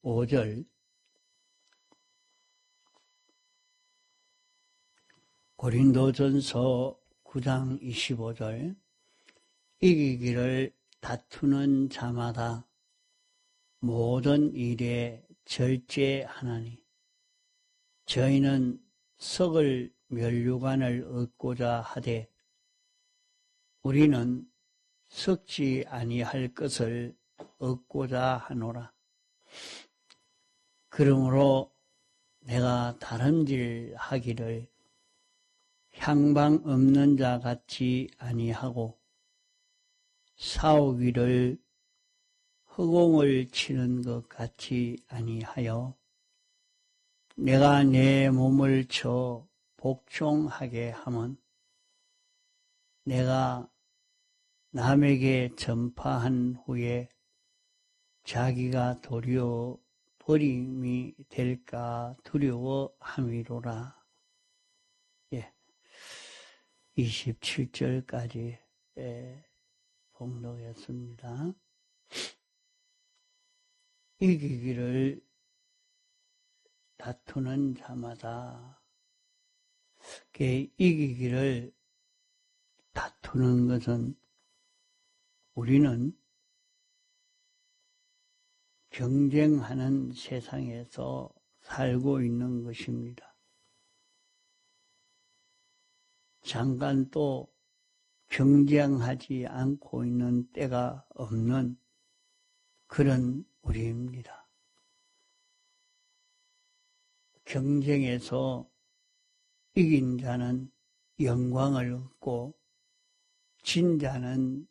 5절 고린도전서 9장 25절 이기기를 다투는 자마다 모든 일에 절제하나니 저희는 썩을 면류관을 얻고자 하되 우리는 썩지 아니할 것을 얻고자 하노라. 그러므로 내가 다름질 하기를 향방 없는 자 같이 아니하고 싸우기를 허공을 치는 것 같이 아니하여 내가 내 몸을 쳐 복종하게 하면 내가 남에게 전파한 후에 자기가 도리어 버림이 될까 두려워함이로라. 27절까지 봉독했습니다. 이기기를 다투는 자마다 이기기를 다투는 것은 우리는 경쟁하는 세상에서 살고 있는 것입니다. 잠깐 또 경쟁하지 않고 있는 때가 없는 그런 우리입니다. 경쟁에서 이긴 자는 영광을 얻고 진 자는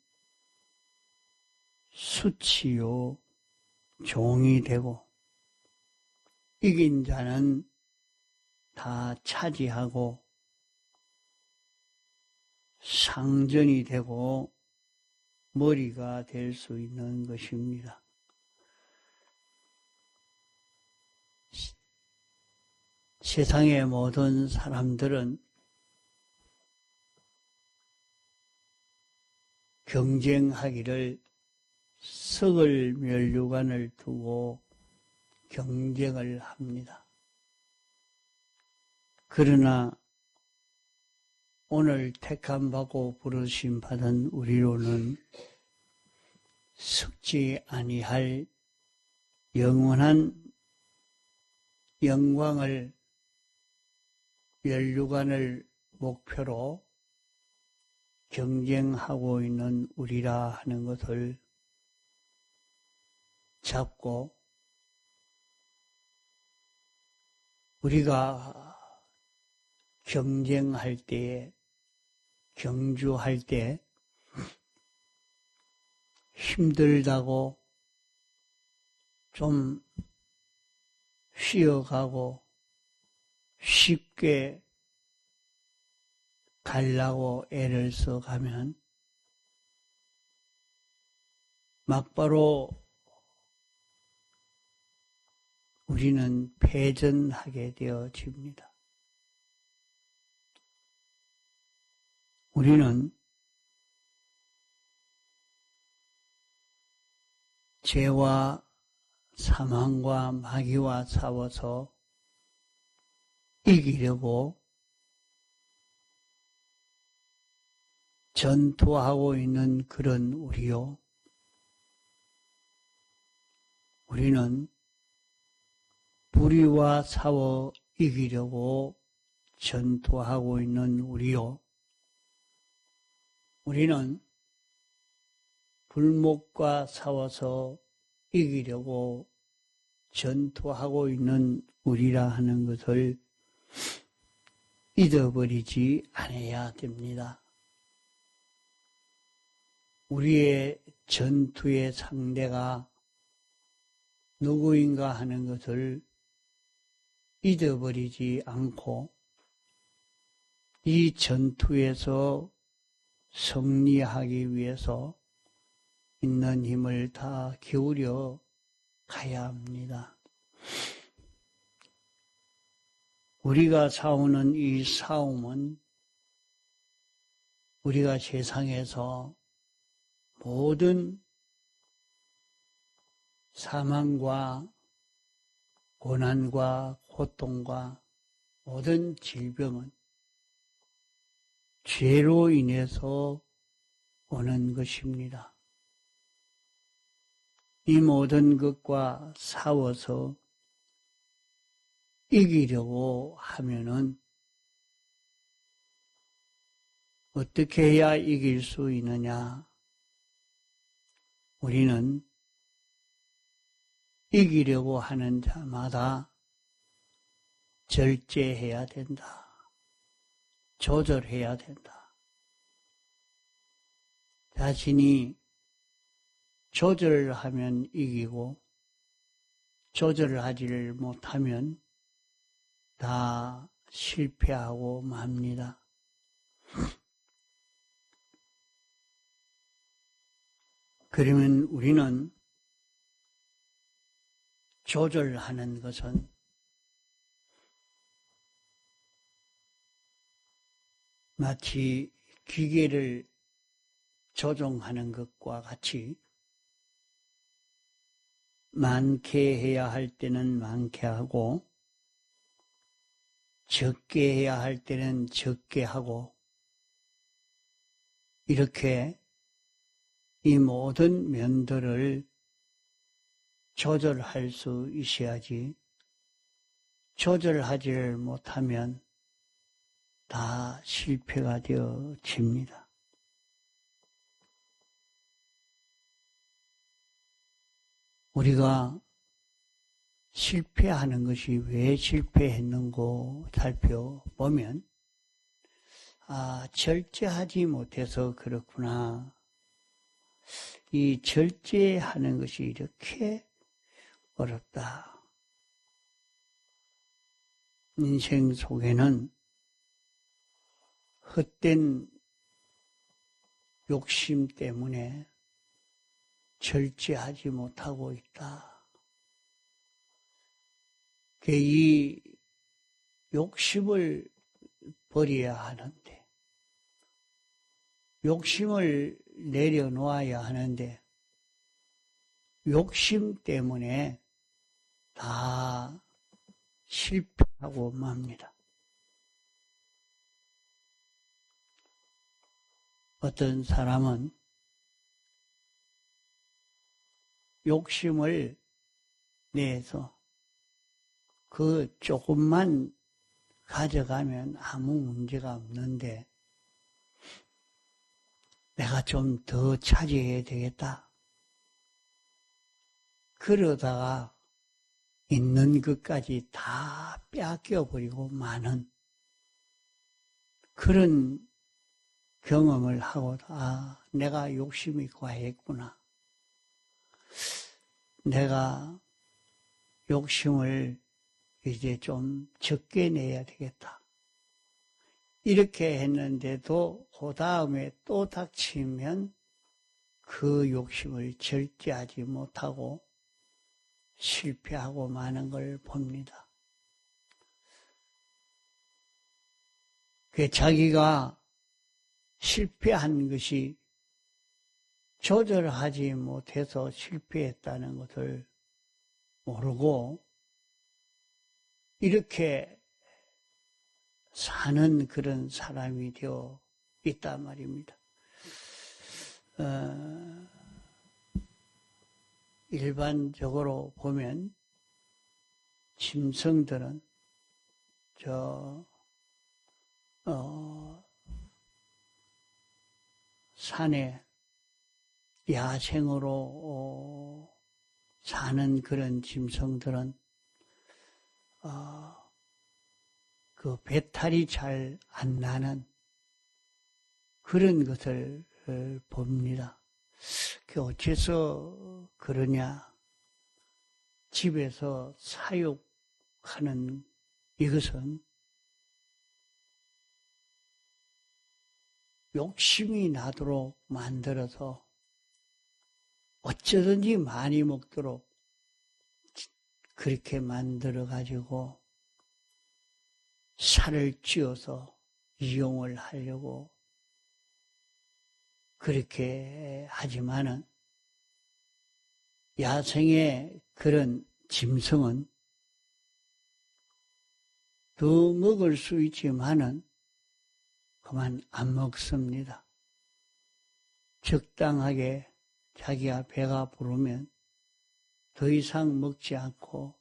수치요 종이 되고 이긴 자는 다 차지하고 상전이 되고 머리가 될 수 있는 것입니다. 세상의 모든 사람들은 경쟁하기를 썩을 면류관을 두고 경쟁을 합니다. 그러나 오늘 택함받고 부르심 받은 우리로는 썩지 아니할 영원한 영광을 면류관을 목표로 경쟁하고 있는 우리라 하는 것을 잡고 우리가 경쟁할 때에 경주할 때 힘들다고 좀 쉬어가고 쉽게 가려고 애를 써가면 막바로 우리는 패전하게 되어집니다. 우리는 죄와 사망과 마귀와 싸워서 이기려고 전투하고 있는 그런 우리요. 우리는 불의와 싸워 이기려고 전투하고 있는 우리요. 우리는 불목과 싸워서 이기려고 전투하고 있는 우리라 하는 것을 잊어버리지 않아야 됩니다. 우리의 전투의 상대가 누구인가 하는 것을 잊어버리지 않고 이 전투에서 승리하기 위해서 있는 힘을 다 기울여 가야 합니다. 우리가 싸우는 이 싸움은 우리가 세상에서 모든 사망과 고난과 고통과 모든 질병은 죄로 인해서 오는 것입니다. 이 모든 것과 싸워서 이기려고 하면은 어떻게 해야 이길 수 있느냐? 우리는 이기려고 하는 자마다 절제해야 된다. 조절해야 된다. 자신이 조절을 하면 이기고 조절을 하지를 못하면 다 실패하고 맙니다. 그러면 우리는 조절하는 것은 마치 기계를 조종하는 것과 같이 많게 해야 할 때는 많게 하고 적게 해야 할 때는 적게 하고 이렇게 이 모든 면들을 조절할 수 있어야지 조절하지를 못하면 다 실패가 되어집니다. 우리가 실패하는 것이 왜 실패했는고 살펴보면 절제하지 못해서 그렇구나. 이 절제하는 것이 이렇게 어렵다. 인생 속에는 헛된 욕심 때문에 절제하지 못하고 있다. 이 욕심을 버려야 하는데, 욕심을 내려놓아야 하는데, 욕심 때문에 다 실패하고 맙니다. 어떤 사람은 욕심을 내서 그 조금만 가져가면 아무 문제가 없는데 내가 좀 더 차지해야 되겠다. 그러다가 있는 것까지 다 빼앗겨버리고 마는 그런 경험을 하고 내가 욕심이 과했구나. 내가 욕심을 이제 좀 적게 내야 되겠다. 이렇게 했는데도 그 다음에 또 닥치면 그 욕심을 절제하지 못하고 실패하고 마는 걸 봅니다. 자기가 실패한 것이 조절하지 못해서 실패했다는 것을 모르고 이렇게 사는 그런 사람이 되어 있단 말입니다. 일반적으로 보면 짐승들은 산에 야생으로 사는 그런 짐승들은 그 배탈이 잘 안 나는 그런 것을 봅니다. 어째서 그러냐? 집에서 사육하는 이것은 욕심이 나도록 만들어서 어쩌든지 많이 먹도록 그렇게 만들어가지고 살을 찌어서 이용을 하려고 그렇게 하지만은 야생의 그런 짐승은 더 먹을 수 있지만은 그만 안 먹습니다. 적당하게 자기가 배가 부르면 더 이상 먹지 않고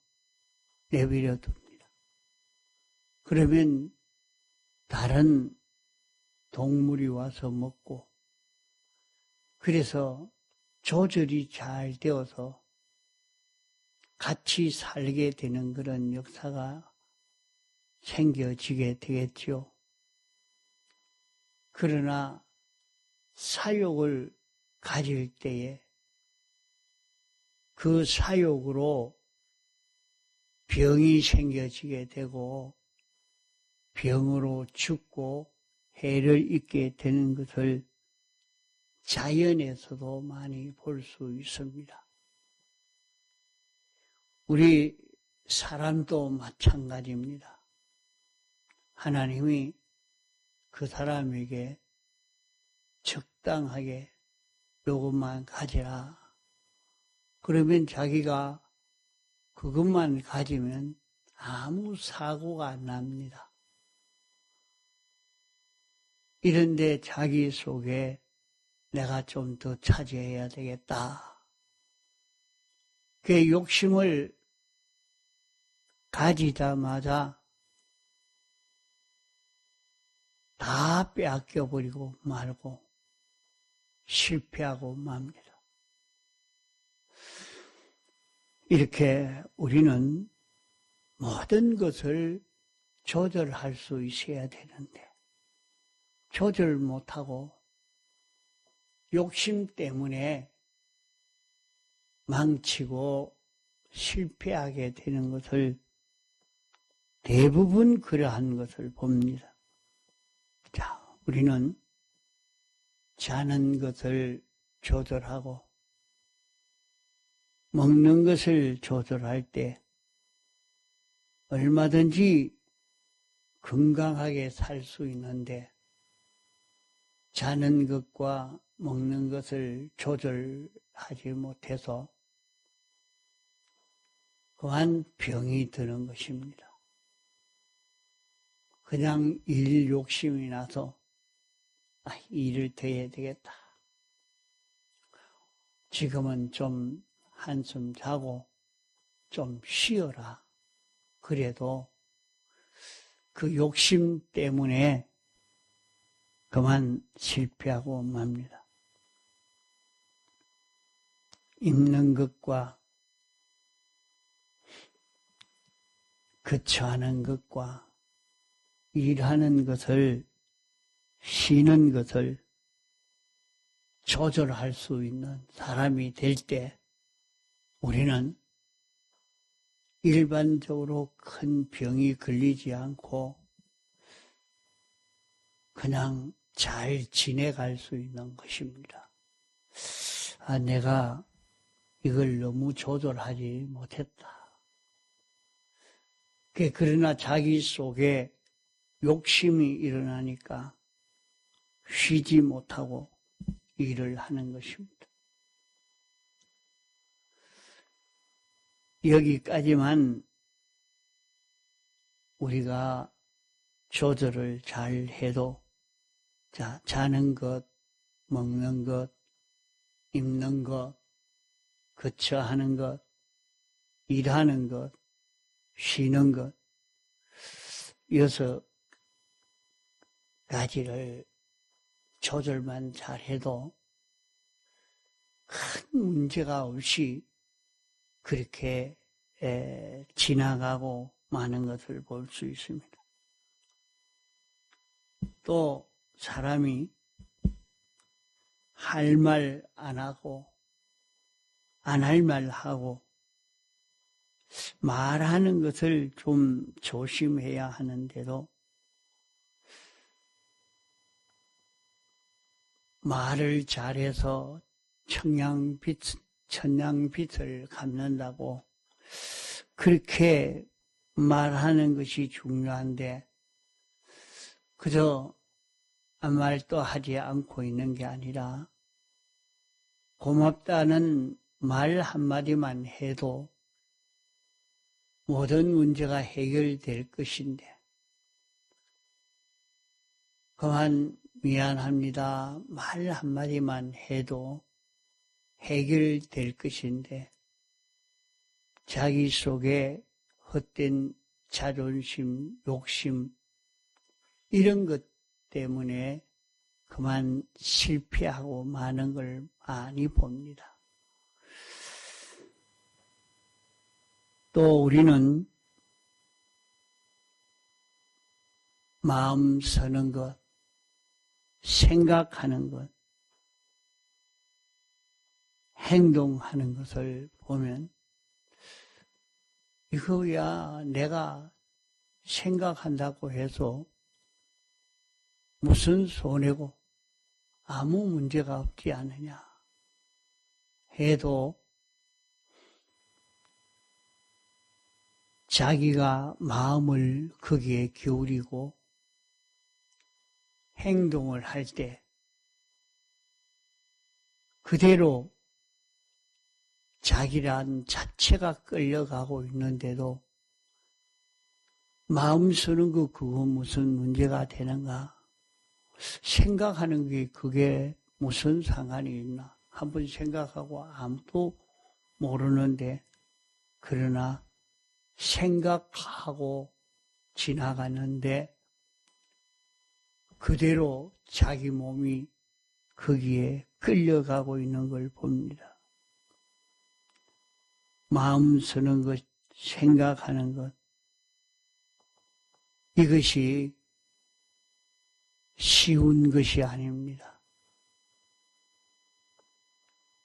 내버려 둡니다. 그러면 다른 동물이 와서 먹고, 그래서 조절이 잘 되어서 같이 살게 되는 그런 역사가 생겨지게 되겠죠. 그러나 사욕을 가질 때에 그 사욕으로 병이 생겨지게 되고 병으로 죽고 해를 입게 되는 것을 자연에서도 많이 볼 수 있습니다. 우리 사람도 마찬가지입니다. 하나님이 그 사람에게 적당하게 요것만 가지라. 그러면 자기가 그것만 가지면 아무 사고가 안 납니다. 이런데 자기 속에 내가 좀 더 차지해야 되겠다. 그 욕심을 가지자마자 다 빼앗겨버리고 말고 실패하고 맙니다. 이렇게 우리는 모든 것을 조절할 수 있어야 되는데 조절 못하고 욕심 때문에 망치고 실패하게 되는 것을 대부분 그러한 것을 봅니다. 자, 우리는 자는 것을 조절하고 먹는 것을 조절할 때 얼마든지 건강하게 살 수 있는데 자는 것과 먹는 것을 조절하지 못해서 또한 병이 드는 것입니다. 그냥 일 욕심이 나서 일을 더 해야 되겠다. 지금은 좀 한숨 자고 좀 쉬어라. 그래도 그 욕심 때문에 그만 실패하고 맙니다. 입는 것과 거처하는 것과 일하는 것을, 쉬는 것을 조절할 수 있는 사람이 될 때 우리는 일반적으로 큰 병이 걸리지 않고 그냥 잘 지내갈 수 있는 것입니다. 내가 이걸 너무 조절하지 못했다. 그러나 자기 속에 욕심이 일어나니까 쉬지 못하고 일을 하는 것입니다. 여기까지만 우리가 조절을 잘 해도 자는 것, 먹는 것, 입는 것, 거처하는 것, 일하는 것, 쉬는 것, 6가지를 조절만 잘해도 큰 문제가 없이 그렇게 지나가고 마는 것을 볼 수 있습니다. 또 사람이 할 말 안 하고 안 할 말 하고 말하는 것을 좀 조심해야 하는데도 말을 잘해서 천냥빛을 갚는다고 그렇게 말하는 것이 중요한데 그저 아무 말도 하지 않고 있는 게 아니라 고맙다는 말 한마디만 해도 모든 문제가 해결될 것인데 그만 미안합니다. 말 한마디만 해도 해결될 것인데 자기 속에 헛된 자존심, 욕심 이런 것 때문에 그만 실패하고 마는 걸 많이 봅니다. 또 우리는 마음 서는 것, 생각하는 것, 행동하는 것을 보면 이거야 내가 생각한다고 해서 무슨 손해고 아무 문제가 없지 않느냐 해도 자기가 마음을 거기에 기울이고 행동을 할 때 그대로 자기란 자체가 끌려가고 있는데도 마음 쓰는 거 그거 무슨 문제가 되는가? 생각하는 게 그게 무슨 상관이 있나? 한번 생각하고 아무도 모르는데 그러나 생각하고 지나가는데 그대로 자기 몸이 거기에 끌려가고 있는 걸 봅니다. 마음 쓰는 것, 생각하는 것, 이것이 쉬운 것이 아닙니다.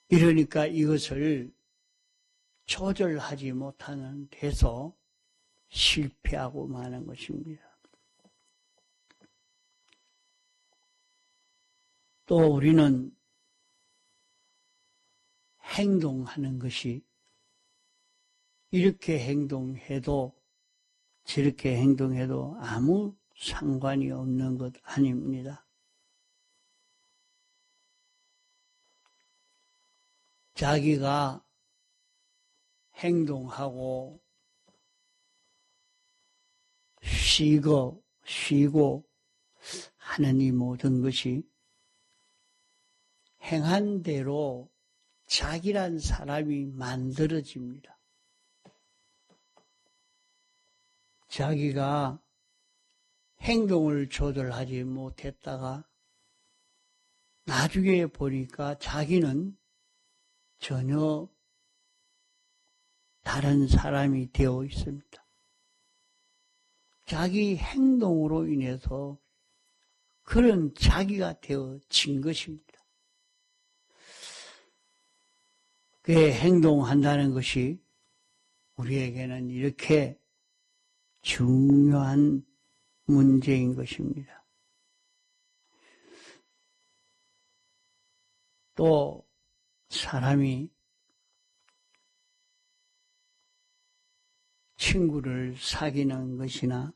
이러니까 이것을 조절하지 못하는 데서 실패하고 마는 것입니다. 또 우리는 행동하는 것이 이렇게 행동해도 저렇게 행동해도 아무 상관이 없는 것 아닙니다. 자기가 행동하고 쉬고 하는 이 모든 것이 행한 대로 자기란 사람이 만들어집니다. 자기가 행동을 조절하지 못했다가 나중에 보니까 자기는 전혀 다른 사람이 되어 있습니다. 자기 행동으로 인해서 그런 자기가 되어진 것입니다. 그 행동한다는 것이 우리에게는 이렇게 중요한 문제인 것입니다. 또 사람이 친구를 사귀는 것이나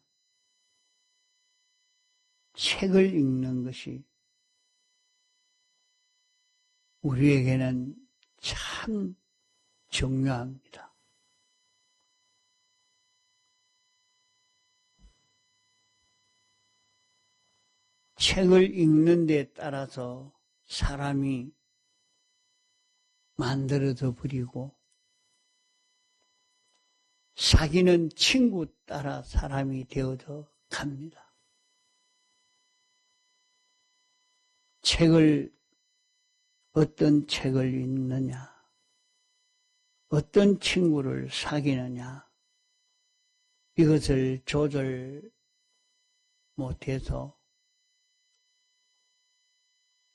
책을 읽는 것이 우리에게는 참 중요합니다. 책을 읽는 데 따라서 사람이 만들어져 버리고 사귀는 친구 따라 사람이 되어져 갑니다. 어떤 책을 읽느냐, 어떤 친구를 사귀느냐, 이것을 조절 못해서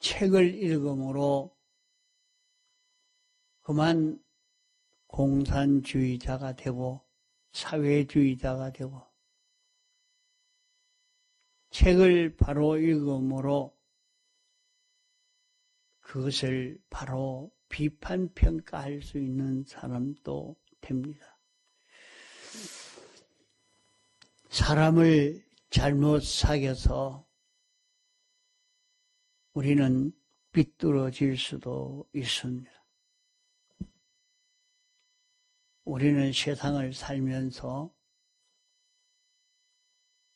책을 읽음으로 그만 공산주의자가 되고 사회주의자가 되고 책을 바로 읽음으로 그것을 바로 비판 평가할 수 있는 사람도 됩니다. 사람을 잘못 사귀어서 우리는 삐뚤어질 수도 있습니다. 우리는 세상을 살면서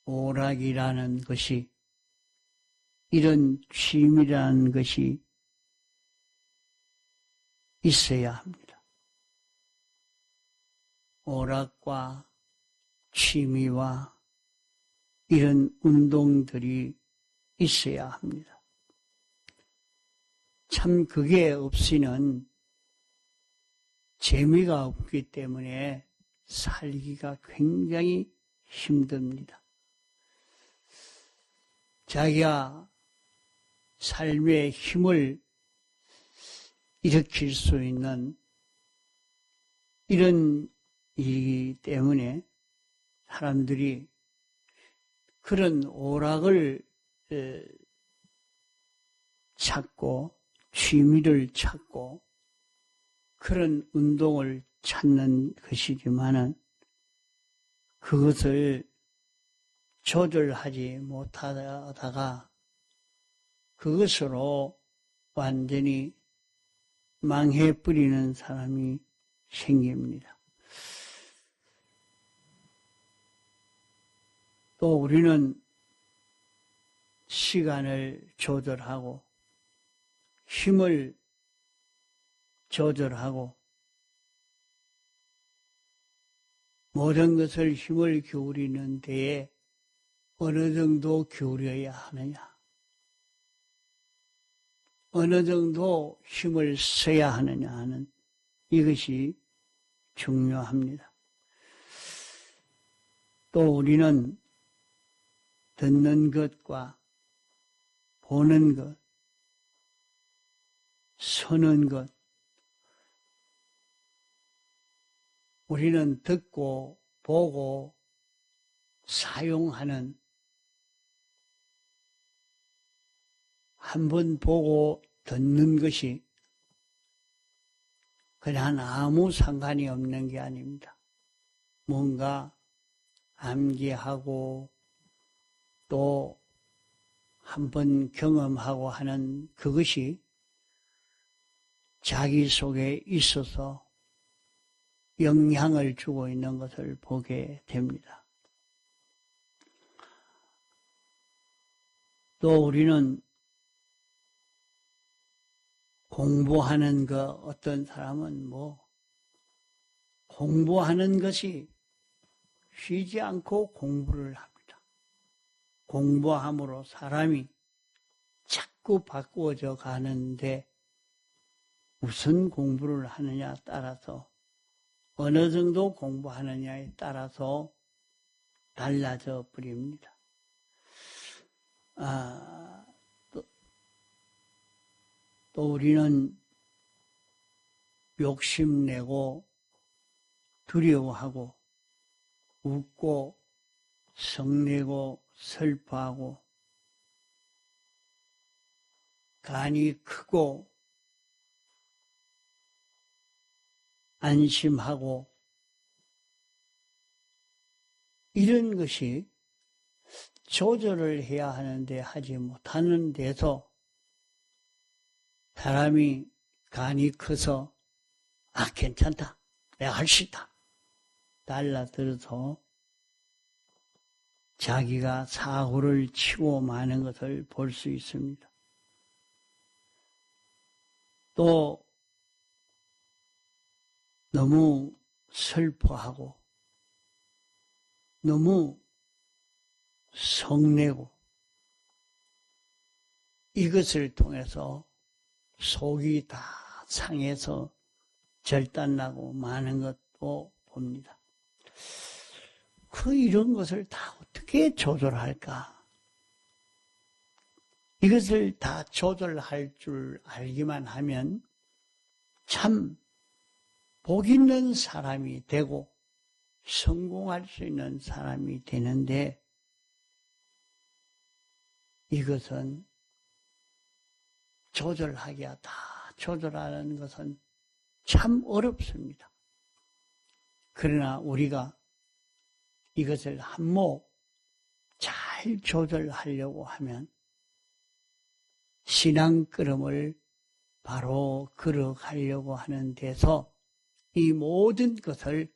오락이라는 것이 이런 취임이라는 것이 있어야 합니다. 오락과 취미와 이런 운동들이 있어야 합니다. 참 그게 없이는 재미가 없기 때문에 살기가 굉장히 힘듭니다. 자기가 삶의 힘을 일으킬 수 있는 이런 일이기 때문에 사람들이 그런 오락을 찾고 취미를 찾고 그런 운동을 찾는 것이지만은 그것을 조절하지 못하다가 그것으로 완전히 망해버리는 사람이 생깁니다. 또 우리는 시간을 조절하고 힘을 조절하고 모든 것을 힘을 기울이는 데에 어느 정도 기울여야 하느냐, 어느 정도 힘을 써야 하느냐 하는 이것이 중요합니다. 또 우리는 듣는 것과 보는 것, 서는 것, 우리는 듣고 보고 사용하는, 한번 보고 듣는 것이 그냥 아무 상관이 없는 게 아닙니다. 뭔가 암기하고 또 한번 경험하고 하는 그것이 자기 속에 있어서 영향을 주고 있는 것을 보게 됩니다. 또 우리는 공부하는 거, 어떤 사람은 공부하는 것이 쉬지 않고 공부를 합니다. 공부함으로 사람이 자꾸 바꾸어져 가는데 무슨 공부를 하느냐에 따라서 어느 정도 공부하느냐에 따라서 달라져 버립니다. 또 우리는 욕심내고 두려워하고 웃고 성내고 슬퍼하고 간이 크고 안심하고 이런 것이 조절을 해야 하는데 하지 못하는 데서 사람이 간이 커서 괜찮다, 내가 할 수 있다 달라들어서 자기가 사고를 치고 마는 것을 볼 수 있습니다. 또 너무 슬퍼하고 너무 성내고 이것을 통해서 속이 다 상해서 절단나고 마는 것도 봅니다. 이런 것을 다 어떻게 조절할까? 이것을 다 조절할 줄 알기만 하면 참 복 있는 사람이 되고 성공할 수 있는 사람이 되는데 이것은 조절하기야 다 조절하는 것은 참 어렵습니다. 그러나 우리가 이것을 한몫 잘 조절하려고 하면 신앙 걸음을 바로 걸어가려고 하는 데서 이 모든 것을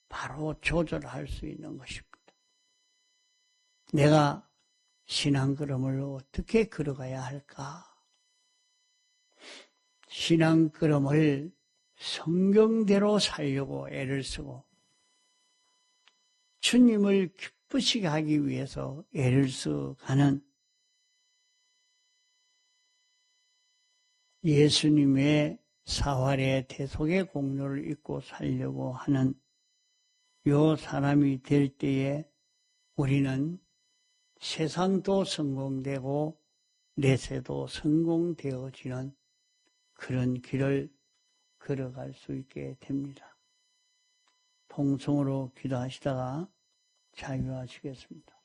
바로 조절할 수 있는 것입니다. 내가 신앙걸음을 어떻게 걸어가야 할까? 신앙걸음을 성경대로 살려고 애를 쓰고 주님을 기쁘시게 하기 위해서 애를 써가는 예수님의 사활의 대속의 공로를 잊고 살려고 하는 요 사람이 될 때에 우리는 세상도 성공되고 내세도 성공되어지는 그런 길을 걸어갈 수 있게 됩니다. 통성으로 기도하시다가 자유하시겠습니다.